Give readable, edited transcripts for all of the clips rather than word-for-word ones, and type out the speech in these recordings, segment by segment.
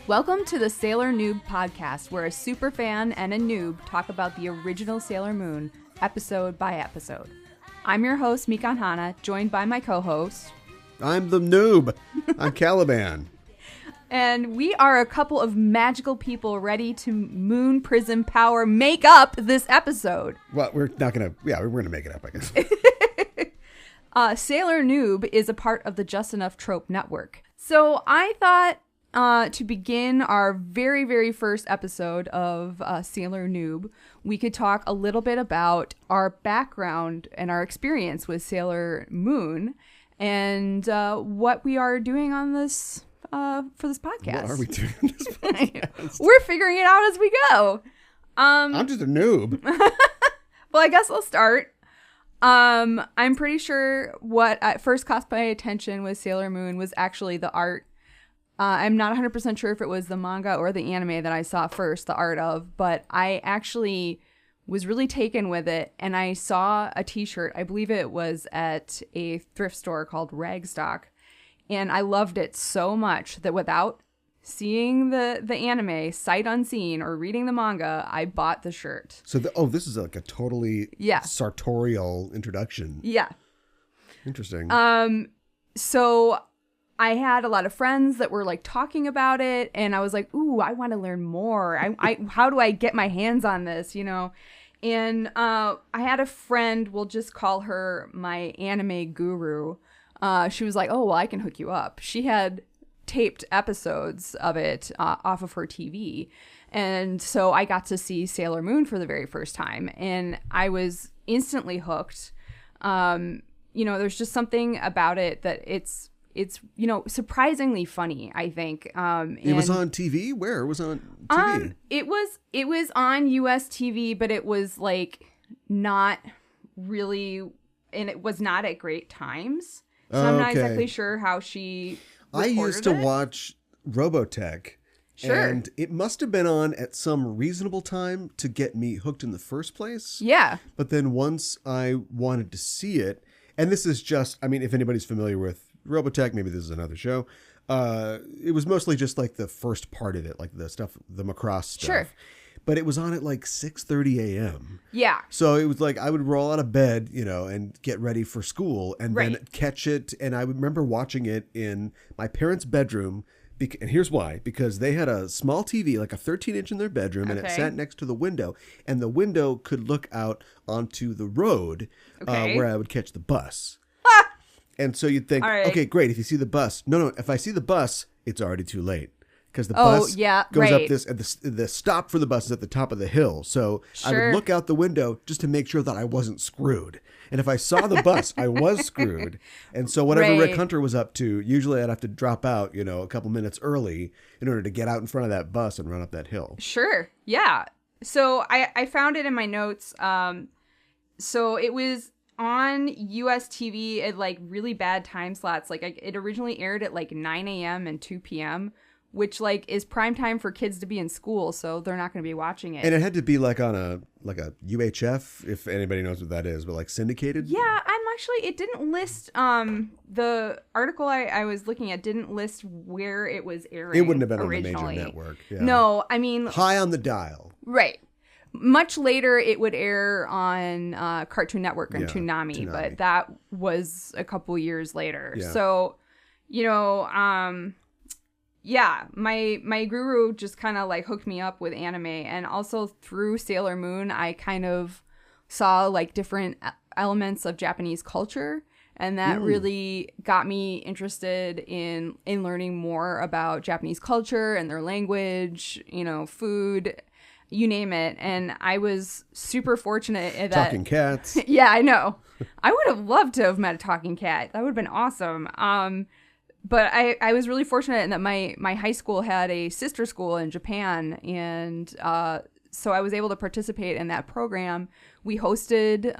Welcome to the Sailor Noob podcast, where a superfan and a noob talk about the original Sailor Moon, episode by episode. I'm your host, Mikanhana, joined by my co-host. I'm the noob. I'm Ka1iban. And we are a couple of magical people ready to Moon Prism Power make up this episode. Well, we're not going to, we're going to make it up, I guess. Sailor Noob is a part of the Just Enough Trope Network. So I thought to begin our very, very first episode of Sailor Noob, we could talk a little bit about our background and our experience with Sailor Moon and what we are doing on this for this podcast. What are we doing on this podcast? We're figuring it out as we go. I'm just a noob. Well, I guess I'll start. I'm pretty sure what at first caught my attention with Sailor Moon was actually the art. I'm not 100% sure if it was the manga or the anime that I saw first, the art of, but I actually was really taken with it, and I saw a t-shirt, I believe it was at a thrift store called Ragstock, and I loved it so much that without seeing the anime, sight unseen, or reading the manga, I bought the shirt. So, this is like a totally sartorial introduction. Yeah. Interesting. So I had a lot of friends that were like talking about it, and I was like, ooh, I want to learn more. How do I get my hands on this, you know? And I had a friend, we'll just call her my anime guru. She was like, oh, well, I can hook you up. She had taped episodes of it off of her TV. And so I got to see Sailor Moon for the very first time, and I was instantly hooked. There's just something about it that it's surprisingly funny, I think. It was on TV? Where? It was on TV? It was on US TV, but it was like not really, and it was not at great times. So I'm not exactly sure how she recorded I used to watch Robotech. Sure. And it must have been on at some reasonable time to get me hooked in the first place. Yeah. But then once I wanted to see it, and this is just, if anybody's familiar with Robotech, maybe this is another show. It was mostly just like the first part of it, like the stuff, the Macross stuff. Sure. But it was on at like 6:30 a.m. Yeah. So it was like I would roll out of bed, and get ready for school and then catch it. And I remember watching it in my parents' bedroom. And here's why. Because they had a small TV, like a 13-inch in their bedroom, and it sat next to the window. And the window could look out onto the road where I would catch the bus. And so you'd think, okay, great. If you see the bus. No. If I see the bus, it's already too late. Because the bus goes up this, and the stop for the bus is at the top of the hill. So I would look out the window just to make sure that I wasn't screwed. And if I saw the bus, I was screwed. And so whatever Rick Hunter was up to, usually I'd have to drop out, a couple minutes early in order to get out in front of that bus and run up that hill. Sure. Yeah. So I found it in my notes. So it was on US TV at like really bad time slots. Like it originally aired at like 9 a.m. and 2 p.m., which like is prime time for kids to be in school, so they're not going to be watching it. And it had to be like on a UHF, if anybody knows what that is, but like syndicated. Yeah, it didn't list the article I was looking at didn't list where it was airing. It wouldn't have been originally. On a major network. Yeah. No, high on the dial. Right. Much later, it would air on Cartoon Network and Toonami, but that was a couple years later. Yeah. So, my guru just kind of like hooked me up with anime, and also through Sailor Moon, I kind of saw like different elements of Japanese culture, and that really got me interested in learning more about Japanese culture and their language, food, you name it. And I was super fortunate that talking cats. Yeah, I know. I would have loved to have met a talking cat. That would have been awesome. But I was really fortunate in that my high school had a sister school in Japan, and so I was able to participate in that program. We hosted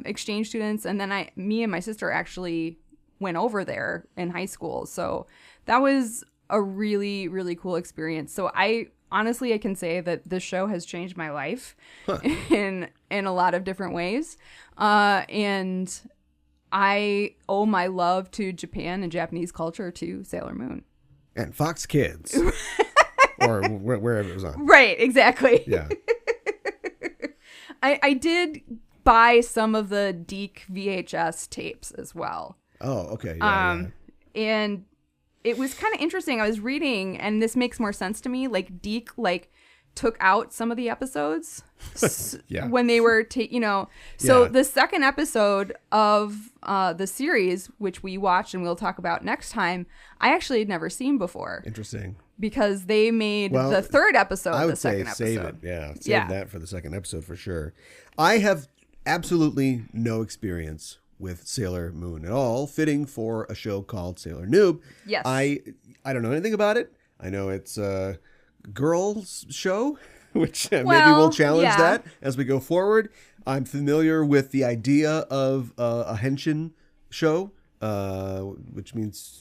exchange students, and then me and my sister actually went over there in high school. So that was a really, really cool experience. So I can say that this show has changed my life in a lot of different ways. And I owe my love to Japan and Japanese culture to Sailor Moon. And Fox Kids. Or wherever it was on. Right, exactly. Yeah. I did buy some of the Deke VHS tapes as well. Oh, okay. Yeah. And it was kind of interesting. I was reading, and this makes more sense to me. Like, Deke, took out some of the episodes when they were, So the second episode of the series, which we watched and we'll talk about next time, I actually had never seen before. Interesting. Because they made the third episode I would the second say episode. save it. Yeah. Save that for the second episode for sure. I have absolutely no experience with Sailor Moon at all, fitting for a show called Sailor Noob. Yes. I don't know anything about it. I know it's a girls show, which maybe we'll challenge that as we go forward. I'm familiar with the idea of a henshin show, which means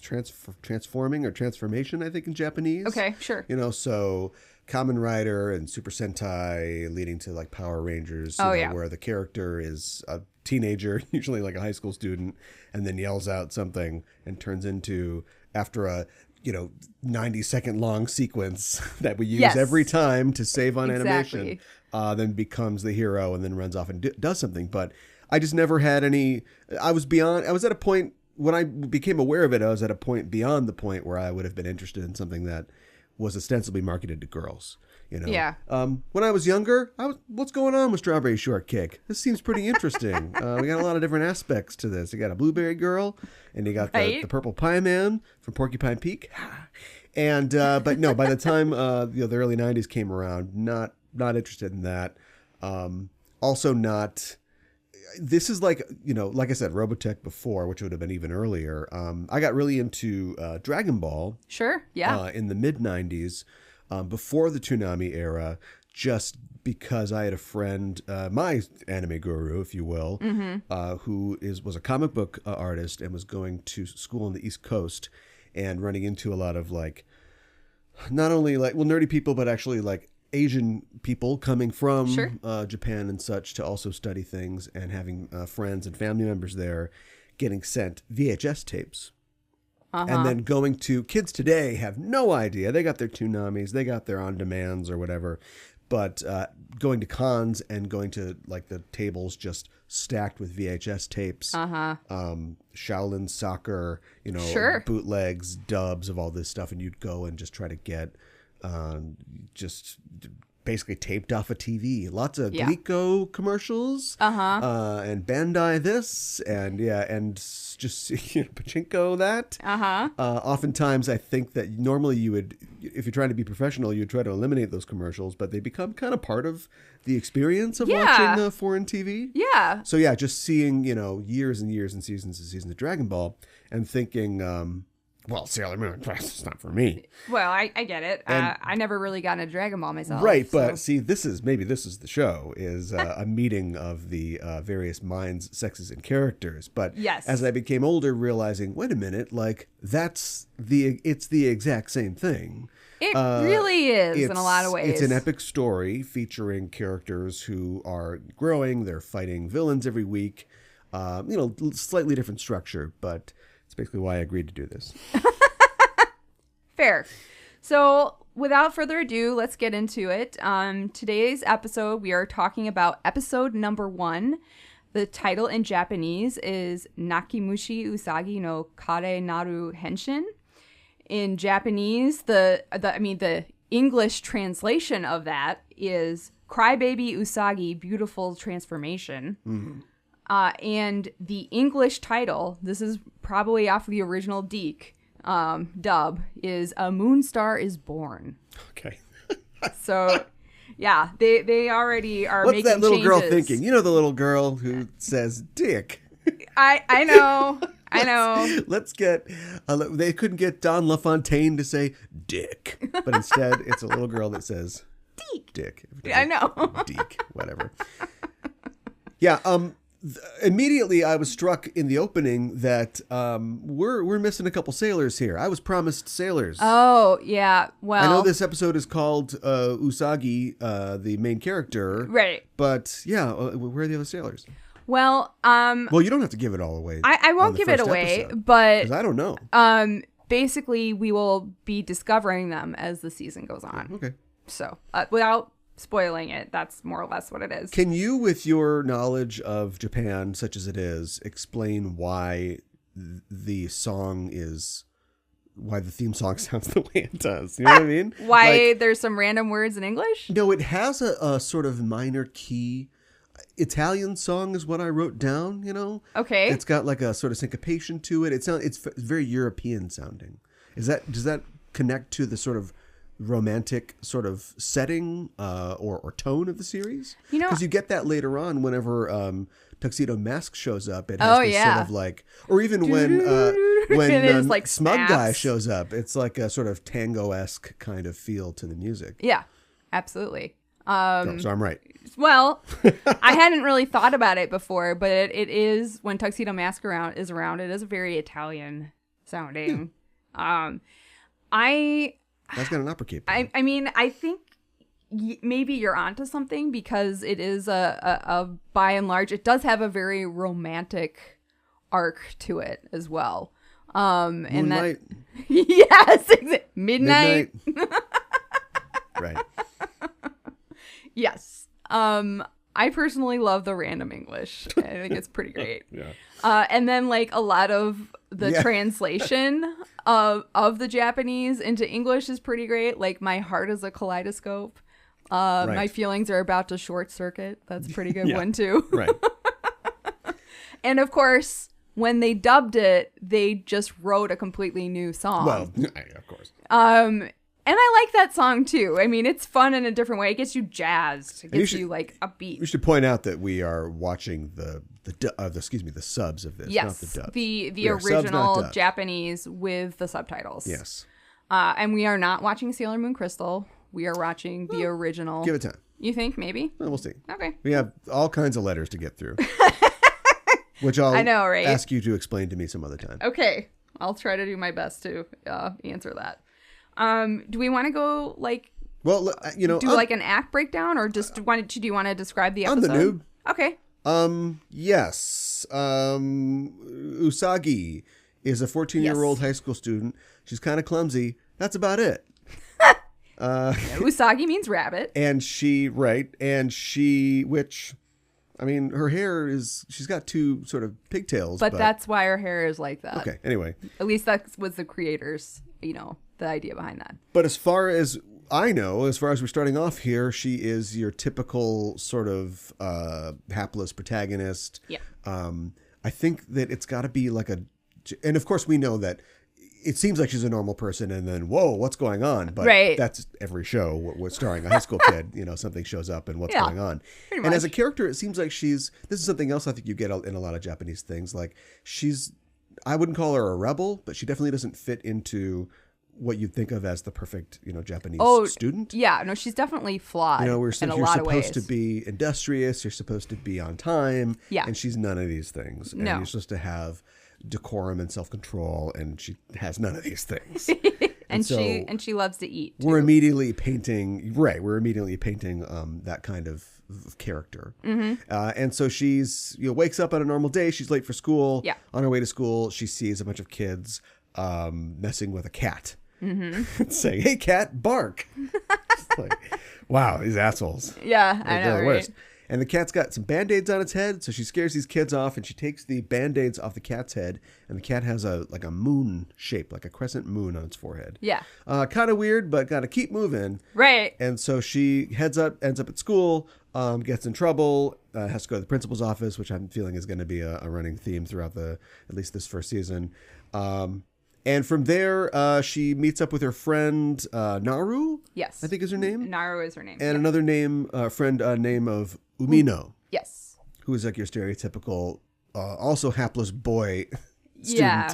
transforming or transformation, I think, in Japanese. Okay, sure. So Kamen Rider and Super Sentai leading to like Power Rangers, where the character is a teenager, usually like a high school student, and then yells out something and turns into, after a 90-second long sequence that we use every time to save on animation, then becomes the hero and then runs off and does something. But I just never had any. I was at a point when I became aware of it. I was at a point beyond the point where I would have been interested in something that was ostensibly marketed to girls. Yeah. When I was younger, what's going on with Strawberry Shortcake? This seems pretty interesting. We got a lot of different aspects to this. You got a blueberry girl, and you got the purple pie man from Porcupine Peak. And but no, by the time the early 90s came around, not interested in that. Also not. This is like I said, Robotech before, which would have been even earlier. I got really into Dragon Ball. Sure. Yeah. In the mid 90s. Before the Toonami era, just because I had a friend, my anime guru, if you will, who was a comic book artist and was going to school on the East Coast and running into a lot of not only nerdy people, but actually Asian people coming from Japan and such to also study things, and having friends and family members there getting sent VHS tapes. And then going to kids today have no idea. They got their Toonamis, they got their on-demands or whatever. But going to cons and going to the tables just stacked with VHS tapes, Shaolin Soccer, bootlegs, dubs of all this stuff. And you'd go and just try to get just basically taped off a TV. Lots of Glico commercials, and Bandai this, and just Pachinko that. Oftentimes, I think that normally you would, if you're trying to be professional, you'd try to eliminate those commercials, but they become kind of part of the experience of watching foreign TV. Yeah. So just seeing years and years and seasons of Dragon Ball, and thinking. Well, Sailor Moon, it's not for me. Well, I get it. I never really got into Dragon Ball myself. Right, but see, this is the show, is a meeting of the various minds, sexes, and characters. But as I became older, realizing, wait a minute, it's the exact same thing. It really is in a lot of ways. It's an epic story featuring characters who are growing. They're fighting villains every week. Slightly different structure, but it's basically why I agreed to do this. Fair. So without further ado, let's get into it. Today's episode, we are talking about episode number 1. The title in Japanese is Nakimushi Usagi no Kare Naru Henshin. In Japanese, the English translation of that is Crybaby Usagi Beautiful Transformation. Mm-hmm. And the English title, this is probably off of the original Deke dub, is A Moon Star is Born. Okay. So, yeah, they already are making changes. What's that little girl thinking? The little girl who says Dick. I know. Let's get, they couldn't get Don LaFontaine to say Dick, but instead it's a little girl that says Dick. I know. Dick, whatever. Yeah, immediately I was struck in the opening that we're missing a couple sailors here. I was promised sailors. Oh, yeah. Well, I know this episode is called Usagi, the main character. Right. But yeah, where are the other sailors? Well, Well, you don't have to give it all away. I won't give it away, but because I don't know. Basically, we will be discovering them as the season goes on. Okay. So, without spoiling it, that's more or less what it is. Can you, with your knowledge of Japan, such as it is, explain why the theme song sounds the way it does? You know what I mean? Why there's some random words in English? No, it has a sort of minor key Italian song is what I wrote down, you know? Okay. It's got like a sort of syncopation to it. It's very European sounding. Does that connect to the sort of romantic sort of setting or tone of the series? You know, because you get that later on whenever Tuxedo Mask shows up. It has this sort of like, or even when like Smug snaps. Guy shows up, it's like a sort of tango-esque kind of feel to the music. Yeah, absolutely. So I'm right. Well, I hadn't really thought about it before, but it is, when Tuxedo Mask is around, it is very Italian sounding. That's got an uppercut. I mean, I think maybe you're onto something, because it is a by and large, it does have a very romantic arc to it as well. Moonlight. Yes, midnight. Right. Yes. I personally love the random English. I think it's pretty great. Yeah. And then like a lot of the translation of the Japanese into English is pretty great. Like, my heart is a kaleidoscope. My feelings are about to short circuit. That's a pretty good one too. Right. And of course, when they dubbed it, they just wrote a completely new song. Well, of course. And I like that song too. I mean, it's fun in a different way. It gets you jazzed. It gets you like upbeat. We should point out that we are watching the subs of this, yes, not the dubs. The original Japanese with the subtitles. Yes. And we are not watching Sailor Moon Crystal. We are watching the original. Give it time. You think maybe? Well, we'll see. Okay. We have all kinds of letters to get through, which I'll ask you to explain to me some other time. Okay. I'll try to do my best to answer that. Do we want to go like? Well, do like an act breakdown, or just do you want to describe the episode? I'm the noob. Okay. Yes. Usagi is a 14-year-old high school student. She's kind of clumsy. That's about it. Usagi means rabbit. And her hair she's got two sort of pigtails. But that's why her hair is like that. Okay, anyway. At least that was the creators, the idea behind that. But as far as I know, as far as we're starting off here, she is your typical sort of hapless protagonist. Yeah. I think that it's got to be like and of course we know that it seems like she's a normal person, and then, whoa, what's going on? But that's every show. We're starring a high school kid, something shows up and what's going on. And as a character, it seems like this is something else I think you get in a lot of Japanese things. Like, I wouldn't call her a rebel, but she definitely doesn't fit into what you'd think of as the perfect, Japanese student. Yeah, no, she's definitely flawed in a lot of ways. You're supposed to be industrious, you're supposed to be on time, yeah. And she's none of these things. And you're supposed to have decorum and self-control, and she has none of these things. and she loves to eat too. We're immediately painting that kind of character. Mm-hmm. And so she's wakes up on a normal day, she's late for school. Yeah. On her way to school, she sees a bunch of kids messing with a cat. Mm-hmm. Saying, "Hey cat, bark." It's like, wow, these assholes. Yeah, I know, they're the worst. Right? And the cat's got some Band-Aids on its head, so she scares these kids off, and she takes the Band-Aids off the cat's head, and the cat has a moon shape, like a crescent moon on its forehead. Yeah. Kind of weird, but gotta keep moving. Right. And so she ends up at school, gets in trouble, has to go to the principal's office, which I'm feeling is going to be a running theme throughout at least this first season. And from there, she meets up with her friend, Naru. Yes. I think is her name. Naru is her name. And another friend name of Umino. Yes. Who is like your stereotypical, also hapless boy student. Yeah.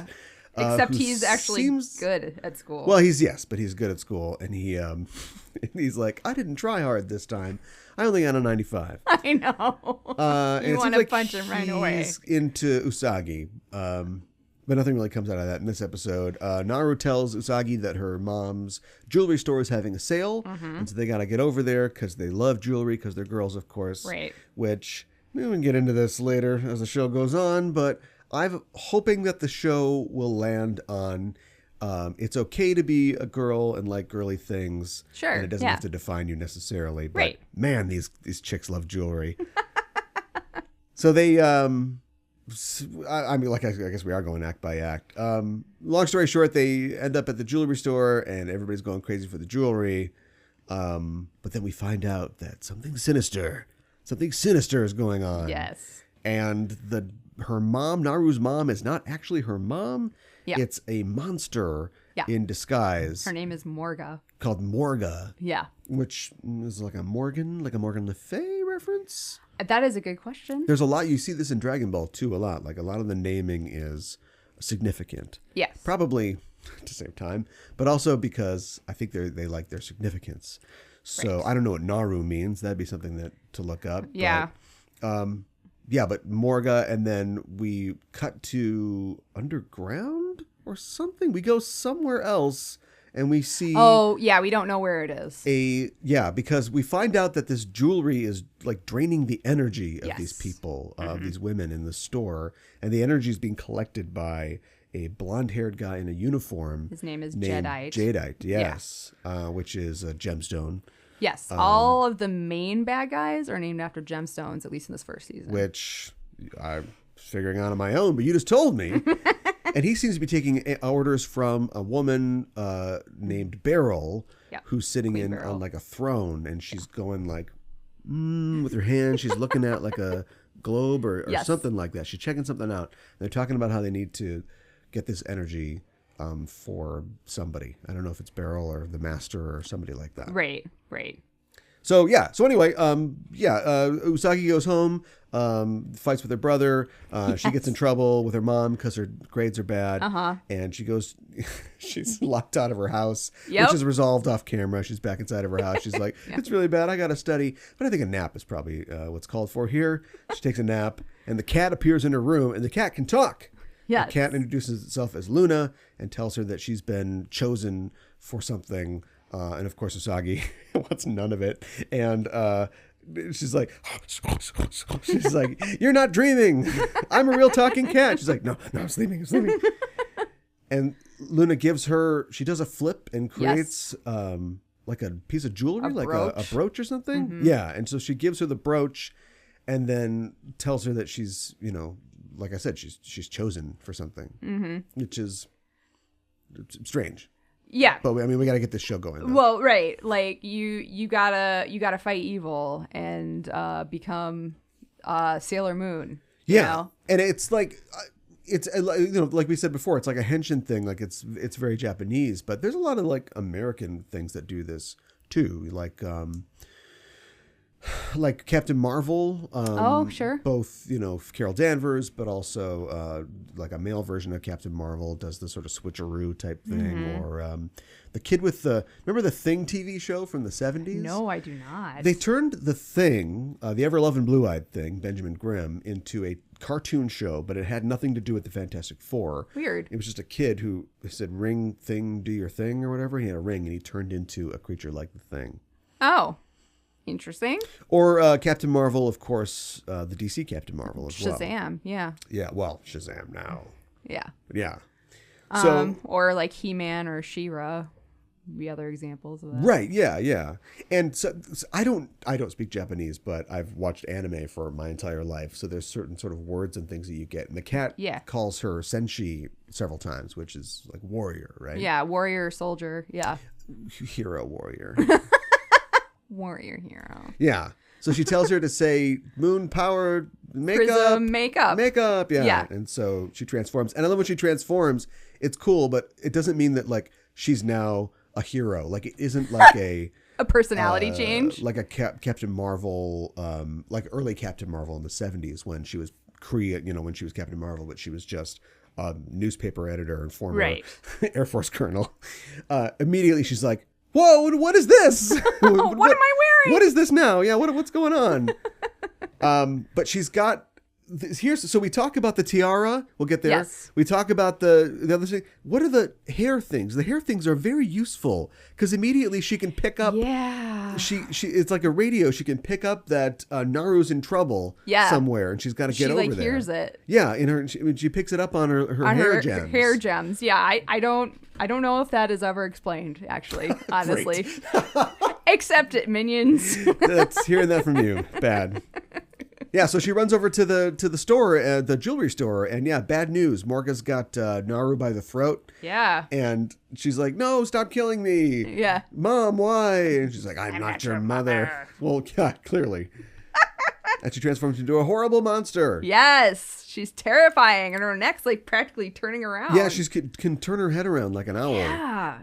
Except he's actually good at school. Well, he's good at school. And he's like, I didn't try hard this time. I only got a 95. I know. You want to punch him right away. He's into Usagi. But nothing really comes out of that in this episode. Naru tells Usagi that her mom's jewelry store is having a sale. Mm-hmm. And so they got to get over there because they love jewelry because they're girls, of course. Right. Which We can get into this later as the show goes on, but I'm hoping that the show will land on it's okay to be a girl and like girly things. Sure. And it doesn't have to define you necessarily. But right. Man, these chicks love jewelry. So they, I mean, like, I guess we are going act by act. Long story short, they end up at the jewelry store and everybody's going crazy for the jewelry. But then we find out that something sinister is going on. Yes. And her mom, Naru's mom, is not actually her mom. Yeah. It's a monster in disguise. Her name is Morga. Called Morga. Yeah. Which is like a Morgan Le Fay reference. That is a good question. There's a lot. You see this in Dragon Ball too a lot. Like a lot of the naming is significant. Yes. Probably at the same time, but also because I think they like their significance. So right. I don't know what Naru means. That'd be something to look up. Yeah. But, but Morga, and then we cut to underground or something. We go somewhere else and we see. Oh, yeah. We don't know where it is. Because we find out that this jewelry is like draining the energy of these people, these women in the store. And the energy is being collected by a blonde-haired guy in a uniform. His name is Jadeite. Jadeite, yes. Yeah. Which is a gemstone. Yes. All of the main bad guys are named after gemstones, at least in this first season. Which I'm figuring out on my own, but you just told me. And he seems to be taking orders from a woman named Beryl, who's sitting on like a throne, and she's going like, with her hand. She's looking at like a globe or something like that. She's checking something out. They're talking about how they need to get this energy for somebody. I don't know if it's Beryl or the Master or somebody like that. Right. So anyway, Usagi goes home, fights with her brother. She gets in trouble with her mom because her grades are bad. And she's locked out of her house, which is resolved off camera. She's back inside of her house. She's like, it's really bad. I got to study. But I think a nap is probably what's called for here. She takes a nap and the cat appears in her room and the cat can talk. Yes. The cat introduces itself as Luna and tells her that she's been chosen for something. And of course, Usagi wants none of it. And she's like, you're not dreaming. I'm a real talking cat. She's like, no, I'm sleeping. And Luna she does a flip and creates like a piece of jewelry, a brooch or something. Mm-hmm. Yeah. And so she gives her the brooch and then tells her that she's, like I said, she's chosen for something, which is strange. Yeah. But I mean, we got to get this show going, though. Well, right. Like you gotta fight evil and become Sailor Moon. Yeah. And it's like, like we said before, it's like a henshin thing. Like it's very Japanese, but there's a lot of like American things that do this too. Like Captain Marvel. Sure. Both, Carol Danvers, but also like a male version of Captain Marvel does the sort of switcheroo type thing. Mm-hmm. Or the kid with remember the Thing TV show from the 70s? No, I do not. They turned the Thing, the ever-loving blue-eyed Thing, Benjamin Grimm, into a cartoon show, but it had nothing to do with the Fantastic Four. Weird. It was just a kid who said, ring, thing, do your thing, or whatever. He had a ring, and he turned into a creature like the Thing. Oh. Interesting. Or Captain Marvel, of course, the DC Captain Marvel as well. Shazam, yeah. Yeah, well, Shazam now. Yeah. Yeah. Or like He-Man or She-Ra, the other examples of that. Right, yeah. And so I don't speak Japanese, but I've watched anime for my entire life, so there's certain sort of words and things that you get. And the cat calls her Senshi several times, which is like warrior, right? Yeah, warrior, soldier, yeah. Hero, warrior. Warrior hero. Yeah. So she tells her to say moon power makeup. Prism makeup. Makeup, yeah. And so she transforms. And I love when she transforms. It's cool, but it doesn't mean that like she's now a hero. Like it isn't like a personality change. Like a Captain Marvel, like early Captain Marvel in the 70s when she was when she was Captain Marvel, but she was just a newspaper editor and former Air Force colonel. Immediately she's like, whoa, what is this? What am I wearing? What is this now? Yeah, what's going on? But she's got so we talk about the tiara. We'll get there. Yes. We talk about the other thing. What are the hair things? The hair things are very useful because immediately she can pick up. Yeah. She it's like a radio. She can pick up that Naru's in trouble somewhere, and she's got to get over there. She hears it. Yeah, she picks it up on her hair gems. Hair gems. Yeah, I don't know if that is ever explained. Actually, honestly, except at Minions. That's hearing that from you. Bad. Yeah, so she runs over to the store, the jewelry store, and bad news. Morga's got Naru by the throat. Yeah. And she's like, "No, stop killing me." Yeah. "Mom, why?" And she's like, I'm not your mother. Well, yeah, clearly. And she transforms into a horrible monster. Yes. She's terrifying, and her neck's like practically turning around. Yeah, she can turn her head around like an owl. Yeah.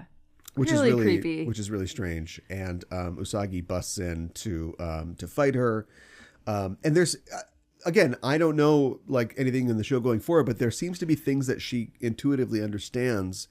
Which really is really creepy. Which is really strange. And Usagi busts in to fight her. And there's, again, I don't know like anything in the show going forward, but there seems to be things that she intuitively understands,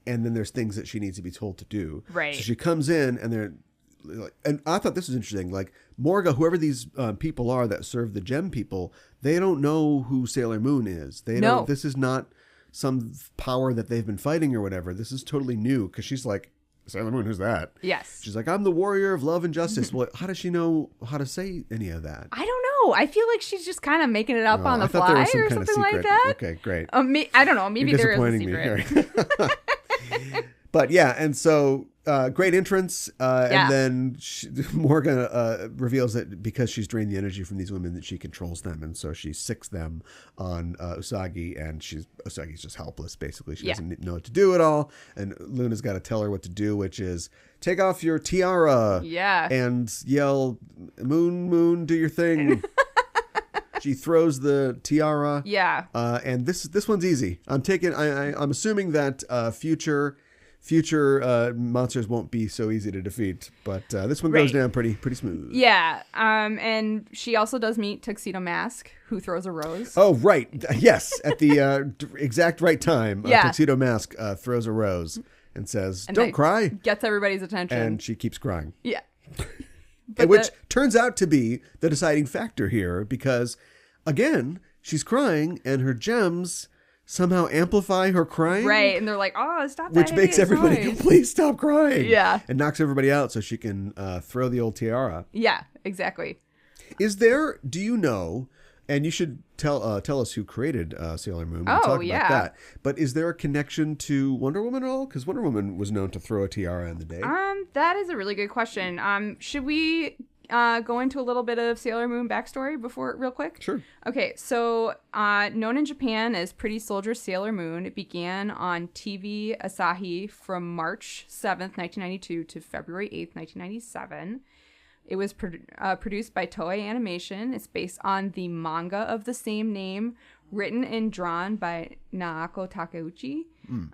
and then there's things that she needs to be told to do. Right. So she comes in, and I thought this was interesting. Like Morga, whoever these people are that serve the gem people, they don't know who Sailor Moon is. They don't. This is not some power that they've been fighting or whatever. This is totally new because she's like, "Sailor Moon, who's that?" Yes. She's like, "I'm the warrior of love and justice." Well, how does she know how to say any of that? I don't know. I feel like she's just kind of making it up on the fly or something like that. Okay, great. I don't know. Maybe there is a secret. But yeah, and so great entrance. And then Morgan reveals that because she's drained the energy from these women, that she controls them. And so she sicks them on Usagi, and Usagi's just helpless, basically. She doesn't know what to do at all. And Luna's got to tell her what to do, which is take off your tiara. Yeah. And yell, "Moon, Moon, do your thing." She throws the tiara. Yeah. And this one's easy. I'm assuming that future monsters won't be so easy to defeat, but this one goes down pretty smooth. Yeah. And she also does meet Tuxedo Mask, who throws a rose. Oh, right. Yes. At the exact right time, Tuxedo Mask throws a rose and says, "Don't cry." Gets everybody's attention. And she keeps crying. Yeah. Which turns out to be the deciding factor here because, again, she's crying and her gems somehow amplify her crying. Right. And they're like, "Oh, stop that." Which makes everybody go, "Please stop crying." Yeah. And knocks everybody out so she can throw the old tiara. Yeah, exactly. Do you know, and you should tell us who created Sailor Moon. We'll talk about that. But is there a connection to Wonder Woman at all? Because Wonder Woman was known to throw a tiara in the day. That is a really good question. Should we go into a little bit of Sailor Moon backstory real quick? Sure. Okay, so known in Japan as Pretty Soldier Sailor Moon, it began on TV Asahi from March 7th, 1992 to February 8th, 1997. It was produced by Toei Animation. It's based on the manga of the same name, written and drawn by Naoko Takeuchi.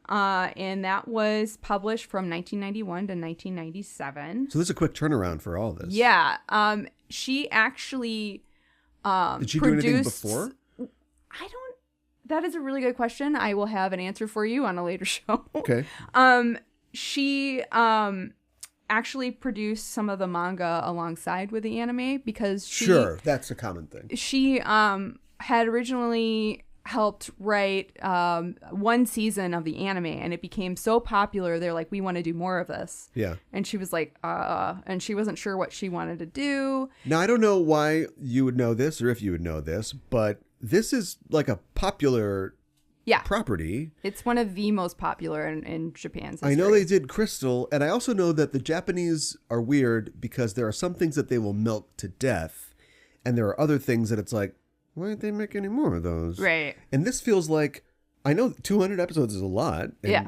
And that was published from 1991 to 1997. So this is a quick turnaround for all this. Yeah. She actually did she do anything before? That is a really good question. I will have an answer for you on a later show. Okay. She actually produced some of the manga alongside with the anime because sure, that's a common thing. She had originally helped write one season of the anime, and it became so popular they're like, "We want to do more of this." Yeah. And she was like, and she wasn't sure what she wanted to do. Now, I don't know why you would know this or if you would know this, but this is like a popular property. It's one of the most popular in Japan's history. I know they did Crystal, and I also know that the Japanese are weird because there are some things that they will milk to death, and there are other things that it's like, why didn't they make any more of those? Right. And this feels like, I know 200 episodes is a lot. And, yeah.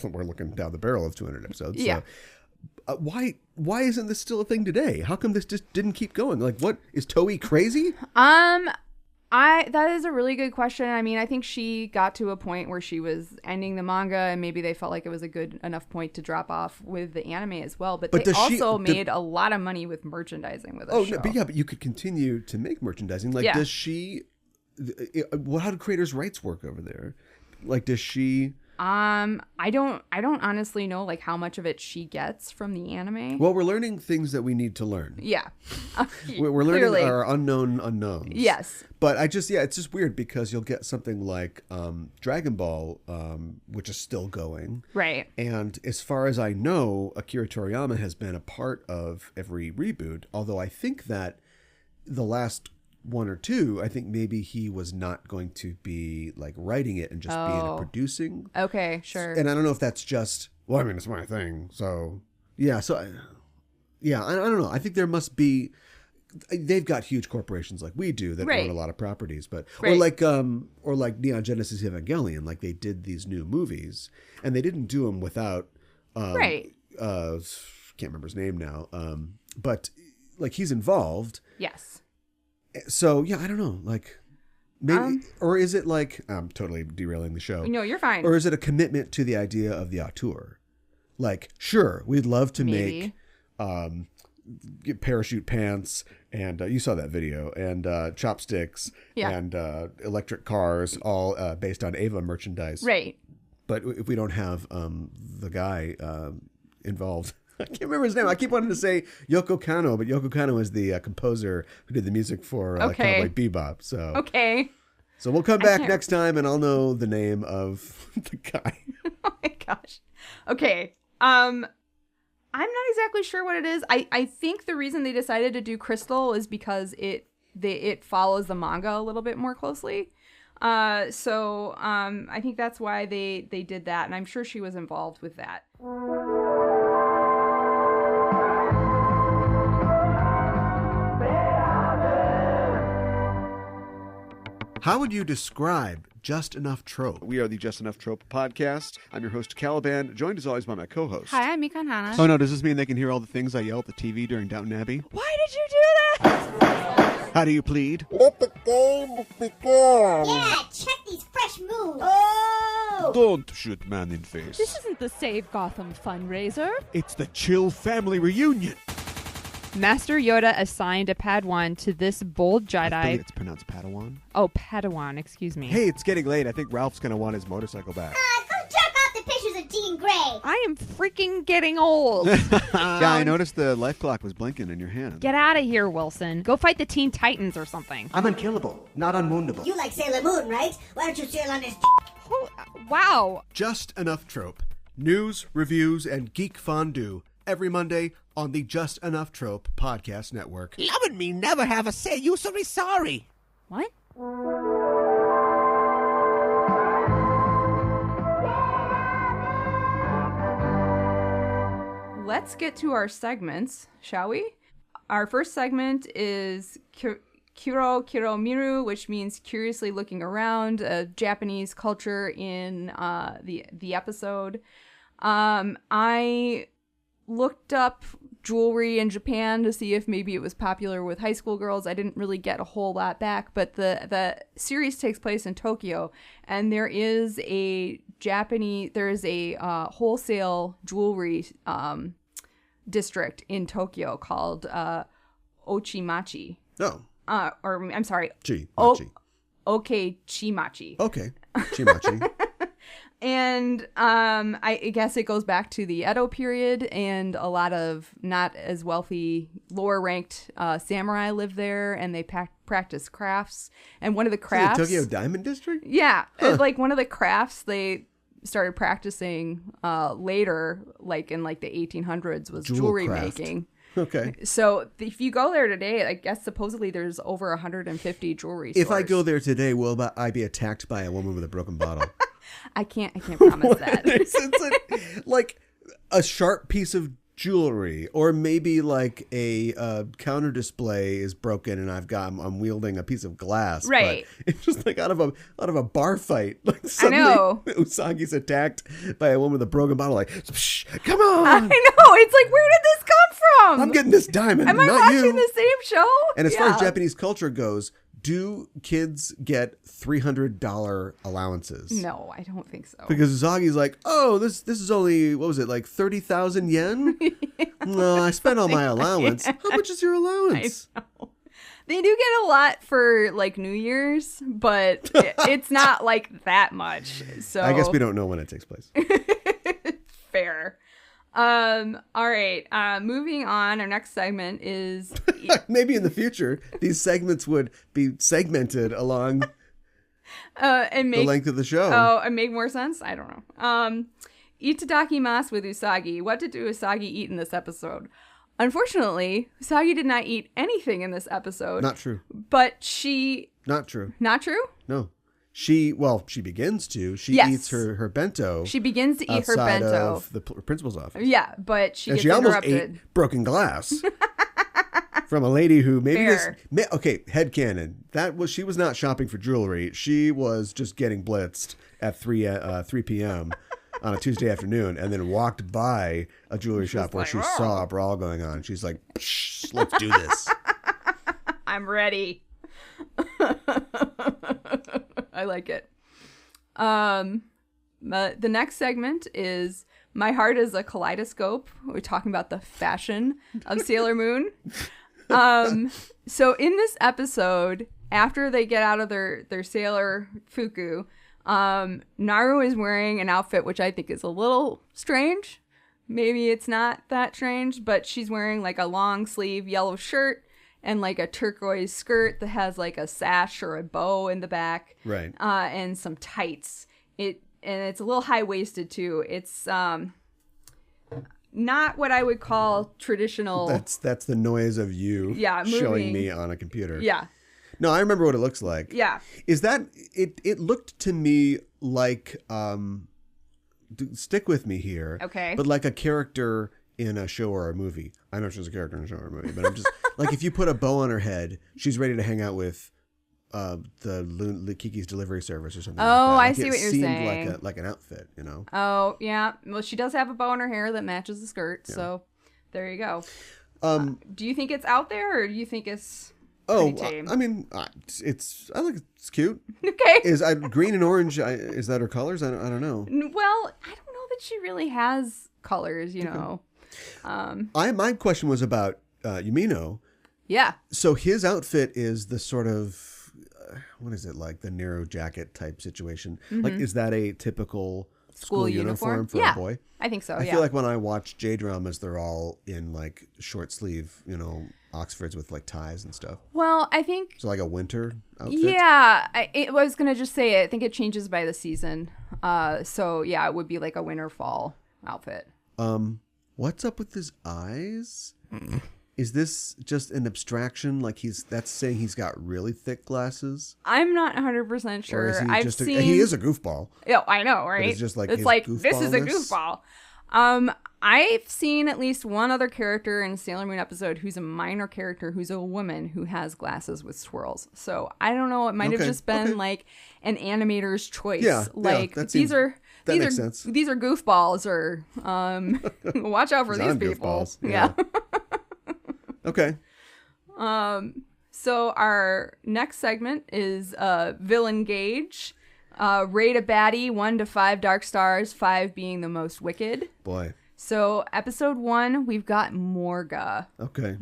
We're looking down the barrel of 200 episodes. Yeah. So, why isn't this still a thing today? How come this just didn't keep going? Like, what, is Toei crazy? That is a really good question. I mean, I think she got to a point where she was ending the manga, and maybe they felt like it was a good enough point to drop off with the anime as well. But they also made a lot of money with merchandising with this show. But you could continue to make merchandising. Like, does she? How do creators' rights work over there? Like, does she I don't honestly know like how much of it she gets from the anime. Well, we're learning things that we need to learn. Yeah. We're learning our unknown unknowns. Yes. But it's just weird because you'll get something like Dragon Ball, which is still going. Right. And as far as I know, Akira Toriyama has been a part of every reboot, although I think that the last one or two, I think maybe he was not going to be like writing it and just being producing. Okay, sure. And I don't know if that's just, well, I mean, it's my thing. So, yeah. So, I don't know. I think there must be, they've got huge corporations like we do that own a lot of properties, but, or like Neon Genesis Evangelion, like they did these new movies and they didn't do them without, can't remember his name now. But like he's involved. Yes. So, yeah, I don't know. Like, maybe, or is it like, I'm totally derailing the show. No, you're fine. Or is it a commitment to the idea of the auteur? Like, sure, we'd love to make parachute pants, and you saw that video, and chopsticks, and electric cars, all based on Ava merchandise. Right. But if we don't have the guy involved... I can't remember his name. I keep wanting to say Yoko Kanno, but Yoko Kanno is the composer who did the music for Cowboy Bebop. So so we'll come back next time, and I'll know the name of the guy. Oh my gosh. Okay. I'm not exactly sure what it is. I think the reason they decided to do Crystal is because it follows the manga a little bit more closely. So I think that's why they did that, and I'm sure she was involved with that. How would you describe Just Enough Trope? We are the Just Enough Trope podcast. I'm your host, Ka1iban, joined as always by my co-host. Hi, I'm Mikanhana. Oh no, does this mean they can hear all the things I yell at the TV during Downton Abbey? Why did you do that? How do you plead? Let the game begin. Yeah, check these fresh moves. Oh! Don't shoot man in face. This isn't the Save Gotham fundraiser. It's the Chill Family Reunion. Master Yoda assigned a Padawan to this bold Jedi. I think it's pronounced Padawan. Oh, Padawan, excuse me. Hey, it's getting late. I think Ralph's going to want his motorcycle back. Go jerk off the pictures of Jean Grey. I am freaking getting old. Yeah, I noticed the life clock was blinking in your hand. Get out of here, Wilson. Go fight the Teen Titans or something. I'm unkillable, not unwoundable. You like Sailor Moon, right? Why don't you sail on his Oh, wow. Just Enough Trope. News, reviews, and geek fondue. Every Monday on the Just Enough Trope podcast network. Loving me never have a say. You so sorry. What? Let's get to our segments, shall we? Our first segment is Kiro Miru, which means curiously looking around, Japanese culture in the episode. I looked up jewelry in Japan to see if maybe it was popular with high school girls. I didn't really get a whole lot back, but the series takes place in Tokyo, and there is a wholesale jewelry district in Tokyo called Ochimachi. Oh. Or I'm sorry. Machi. Okay, Chimachi. Okay. Chimachi. And I guess it goes back to the Edo period, and a lot of not as wealthy, lower ranked samurai live there, and they practice crafts. And one of the crafts, Tokyo Diamond District? Yeah, like one of the crafts they started practicing later, like in like the 1800s, was jewelry making. Okay. So if you go there today, I guess supposedly there's over 150 jewelry stores. If I go there today, will I be attacked by a woman with a broken bottle? I can't promise that. It's like a sharp piece of jewelry, or maybe like a counter display is broken and I'm wielding a piece of glass. Right. But it's just like out of a bar fight. Like suddenly I know. Usagi's attacked by a woman with a broken bottle. Like, come on. I know. It's like, where did this come from? I'm getting this diamond. Am I not watching you. the same show? And as far as Japanese culture goes, do kids get $300 allowances? No, I don't think so. Because Usagi's like, oh, this is only, what was it, like 30,000 yen? No, I spent all my allowance. How much is your allowance? I know. They do get a lot for like New Year's, but it's not like that much. So I guess we don't know when it takes place. Fair. All right. Moving on. Our next segment is Maybe in the future these segments would be segmented along and make the length of the show. Oh, and make more sense. I don't know. Itadakimasu with Usagi. What did Usagi eat in this episode? Unfortunately, Usagi did not eat anything in this episode. Not true. But she... Not true. Not true? No. She begins to. She Yes. eats her bento. She begins to eat her outside bento. of the principal's office. Yeah, but she And gets she almost interrupted. ate broken glass from a lady who maybe Fair. okay, headcanon. She was not shopping for jewelry. She was just getting blitzed at 3 p.m. on a Tuesday afternoon, and then walked by a jewelry shop where she saw a brawl going on. She's like, "Shh, let's do this." I'm ready. I like it. The next segment is My Heart is a Kaleidoscope. We're talking about the fashion of Sailor Moon. So in this episode, after they get out of their Sailor Fuku, Naru is wearing an outfit which I think is a little strange. Maybe it's not that strange, but she's wearing like a long sleeve yellow shirt and like a turquoise skirt that has like a sash or a bow in the back. Right. And some tights. And it's a little high-waisted too. It's not what I would call traditional. That's the noise of you showing me on a computer. Yeah. No, I remember what it looks like. Yeah. Is that it looked to me like stick with me here. Okay. But like a character in a show or a movie. I know she's a character in a show or a movie, but I'm just like, if you put a bow on her head, she's ready to hang out with the Kiki's Delivery Service or something. Oh, like that. I Like, see what you're saying. Like an outfit, you know. Oh, yeah. Well, she does have a bow in her hair that matches the skirt, so there you go. Do you think it's out there, or do you think it's pretty tame? I mean, I think it's cute. Okay. Is green and orange? Is that her colors? I don't know. Well, I don't know that she really has colors, you know. My question was about Yumino. Yeah. So his outfit is the sort of what is it, like the narrow jacket type situation? Mm-hmm. Like, is that a typical school uniform for a boy? I think so. I feel like when I watch J dramas, they're all in like short sleeve, Oxfords with like ties and stuff. Well, I think So like a winter outfit. yeah. I was gonna just say I think it changes by the season. So yeah, it would be like a winter fall outfit. What's up with his eyes? Is this just an abstraction? Like that's saying he's got really thick glasses? I'm not 100% sure. Or is he I've seen. he is a goofball. Yeah, I know, right? it's just like it's his like this is a goofballness? goofball. I've seen at least one other character in a Sailor Moon episode who's a minor character who's a woman who has glasses with swirls. So I don't know. It might have just been like an animator's choice. Yeah, like that these are goofballs, or watch out for He's these on people. goofballs, Yeah. Okay. So our next segment is Villain Gauge. Rate a baddie 1 to 5 dark stars, 5 being the most wicked. Boy. So episode 1, we've got Morga. Okay.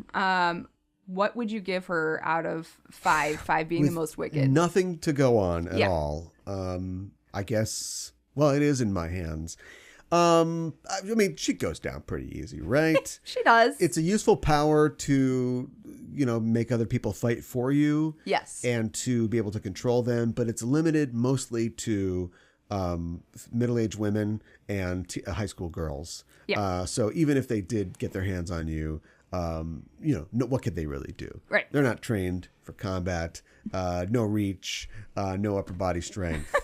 What would you give her out of 5? 5 being the most wicked. Nothing to go on at all. I guess. Well, it is in my hands. I mean, she goes down pretty easy, right? She does. It's a useful power to, make other people fight for you. Yes. And to be able to control them, but it's limited mostly to middle-aged women and high school girls. Yeah. So even if they did get their hands on you, what could they really do? Right. They're not trained for combat, no reach, no upper body strength.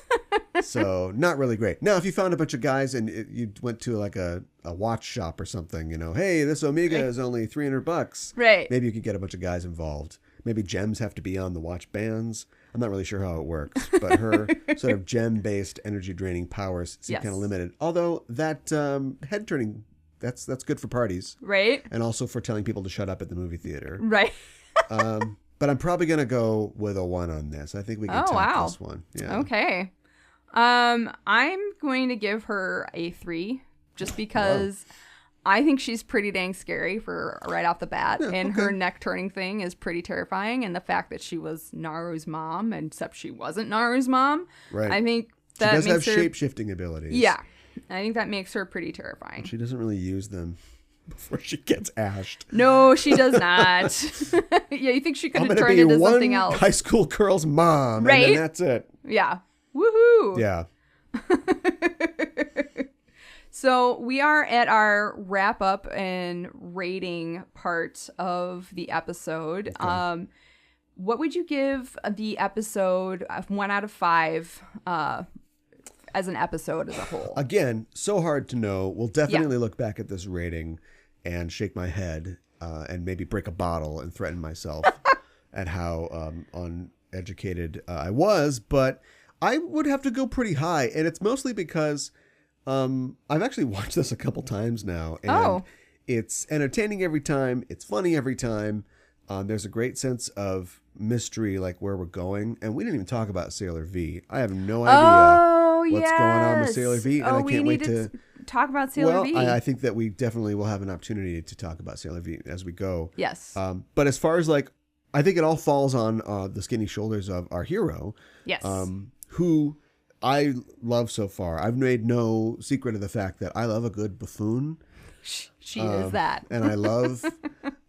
So not really great. Now, if you found a bunch of guys and you went to like a watch shop or something, hey, this Omega is only $300. Right. Maybe you could get a bunch of guys involved. Maybe gems have to be on the watch bands. I'm not really sure how it works, but her sort of gem-based energy draining powers seem kind of limited. Although that head turning, that's good for parties. Right. And also for telling people to shut up at the movie theater. Right. But I'm probably going to go with a 1 on this. I think we can tap this one. Yeah. Okay. I'm going to give her a 3 just because I think she's pretty dang scary for right off the bat. And her neck turning thing is pretty terrifying. And the fact that she was Naru's mom, and except she wasn't Naru's mom. Right. I think that she does makes have her, shape-shifting abilities. Yeah. I think that makes her pretty terrifying. She doesn't really use them before she gets ashed. No, she does not. Yeah, you think she could I'm have gonna turned be into one something else. high school girl's mom, Right? and then that's it. Yeah. Woohoo. Yeah. So we are at our wrap up and rating part of the episode. Okay. What would you give the episode 1 out of 5 as an episode as a whole? Again, so hard to know. We'll definitely look back at this rating and shake my head and maybe break a bottle and threaten myself at how uneducated I was. But I would have to go pretty high. And it's mostly because I've actually watched this a couple times now. And it's entertaining every time. It's funny every time. There's a great sense of mystery, like where we're going. And we didn't even talk about Sailor V. I have no idea what's going on with Sailor V. And I can't wait to talk about Sailor V. I think that we definitely will have an opportunity to talk about Sailor V as we go. Yes. But as far as I think it all falls on the skinny shoulders of our hero. Yes. Who I love so far. I've made no secret of the fact that I love a good buffoon. She is that. And I love,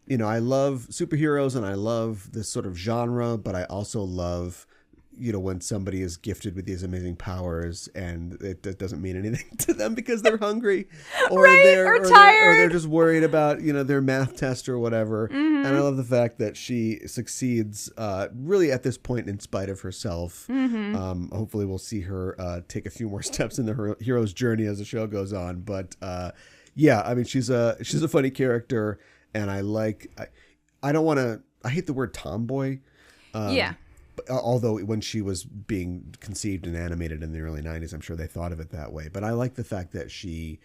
I love superheroes and I love this sort of genre, but I also love, when somebody is gifted with these amazing powers and it doesn't mean anything to them because they're hungry or or tired. Or they're just worried about, their math test or whatever. Mm-hmm. And I love the fact that she succeeds really at this point in spite of herself. Mm-hmm. Hopefully we'll see her take a few more steps in the hero's journey as the show goes on. But yeah, I mean, she's a funny character. And I hate the word tomboy. Yeah. Although when she was being conceived and animated in the early 90s, I'm sure they thought of it that way. But I like the fact that she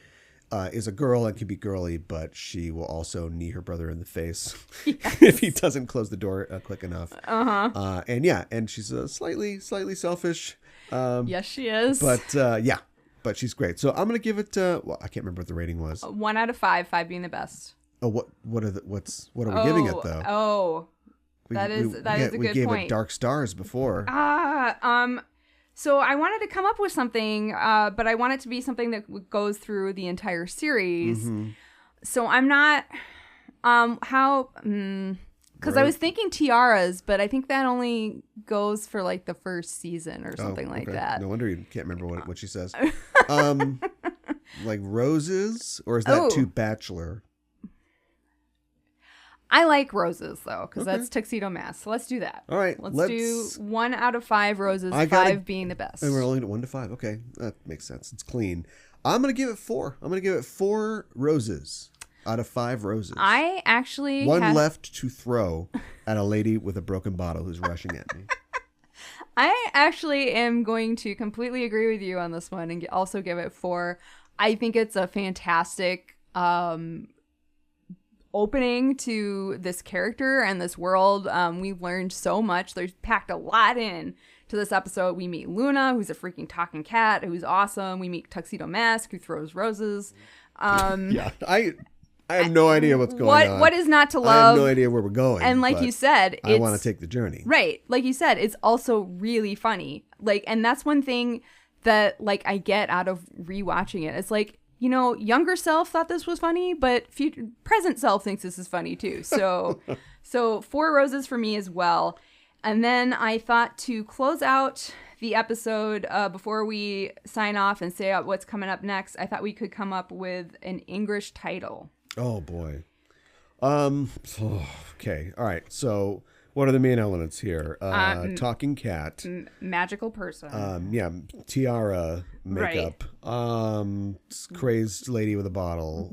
is a girl and can be girly, but she will also knee her brother in the face if he doesn't close the door quick enough. And she's slightly selfish. Yes, she is. But she's great. So I'm going to give it, I can't remember what the rating was. 1 out of 5, 5 being the best. Oh, what are we giving it though? Oh, that is a good point. We gave it dark stars before. So I wanted to come up with something, but I want it to be something that goes through the entire series. Mm-hmm. So I'm not, because I was thinking tiaras, but I think that only goes for like the first season or something like that. No wonder you can't remember what she says. Like roses, or is that too bachelor? I like roses though, because that's Tuxedo Mask. So let's do that. All right, let's do 1 out of 5 roses, 5 being the best. And we're only at 1 to 5. Okay, that makes sense. It's clean. I'm gonna give it 4. I'm gonna give it 4 roses out of 5 roses. I actually one left to throw at a lady with a broken bottle who's rushing at me. I actually am going to completely agree with you on this one and also give it 4. I think it's a fantastic opening to this character and this world. We've learned so much. There's packed a lot in to this episode. We meet Luna, who's a freaking talking cat, who's awesome. We meet Tuxedo Mask, who throws roses. Yeah, I have no idea what's going on. What is not to love? I have no idea where we're going. And like you said, I want to take the journey. Right. Like you said, it's also really funny. And that's one thing that I get out of rewatching it. It's like, younger self thought this was funny, but present self thinks this is funny too. So, 4 roses for me as well. And then I thought to close out the episode before we sign off and say what's coming up next, I thought we could come up with an English title. Oh boy. Okay. All right. So what are the main elements here? Talking cat. Magical person. Yeah. Tiara makeup. Right. Crazed lady with a bottle.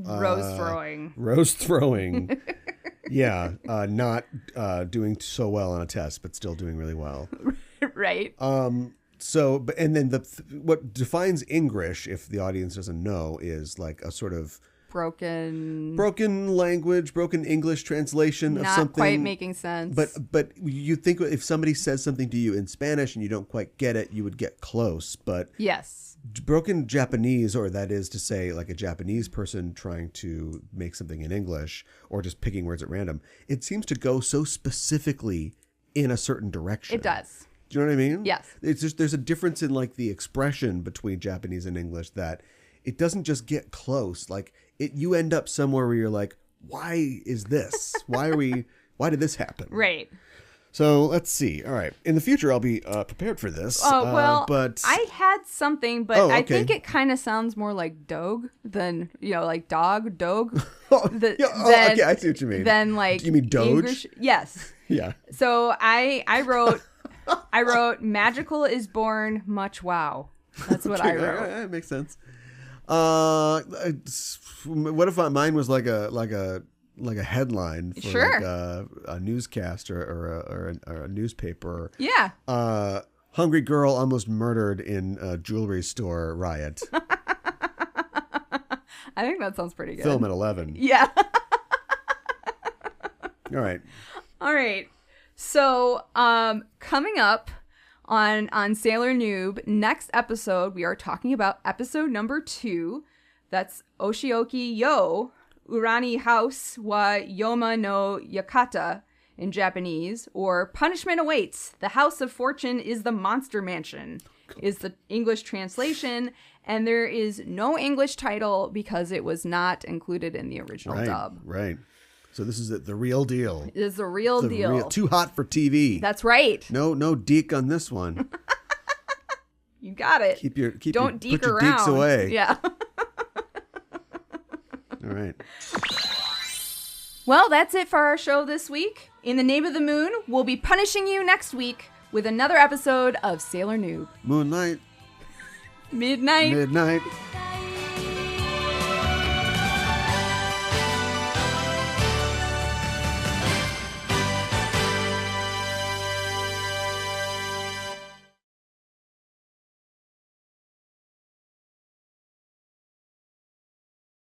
Rose throwing. Yeah. Not doing so well on a test, but still doing really well. Right. And then what defines English, if the audience doesn't know, is like a sort of broken language, broken English translation of not something. quite making sense. But you think if somebody says something to you in Spanish and you don't quite get it, you would get close. But yes, broken Japanese, or that is to say like a Japanese person trying to make something in English or just picking words at random, it seems to go so specifically in a certain direction. it does. Do you know what I mean? Yes. It's just there's a difference in like the expression between Japanese and English that it doesn't just get close. Like you end up somewhere where you're like, why is this? Why did this happen? Right. So let's see. All right. In the future, I'll be prepared for this. But I had something, but I think it kind of sounds more like dog than, like dog. Okay, I see what you mean. Than like you mean Doge? English. Yes. Yeah. So I wrote magical is born, much wow. That's what I wrote. That makes sense. What if mine was like a headline for like a newscast or a newspaper? Yeah. Hungry girl almost murdered in a jewelry store riot. I think that sounds pretty good. Film at 11. Yeah. All right. So, coming up on Sailor Noob, next episode, we are talking about episode number 2. That's Oshioki Yo, Urani House wa Yoma no Yakata in Japanese, or Punishment Awaits. The House of Fortune is the Monster Mansion is the English translation, and there is no English title because it was not included in the original dub. Right. So this is the real deal. It is the real deal. Too hot for TV. That's right. No deek on this one. You got it. Don't deek put your around. Deeks away. Yeah. All right. Well, that's it for our show this week. In the Name of the Moon, we'll be punishing you next week with another episode of Sailor Noob. Moonlight. Midnight.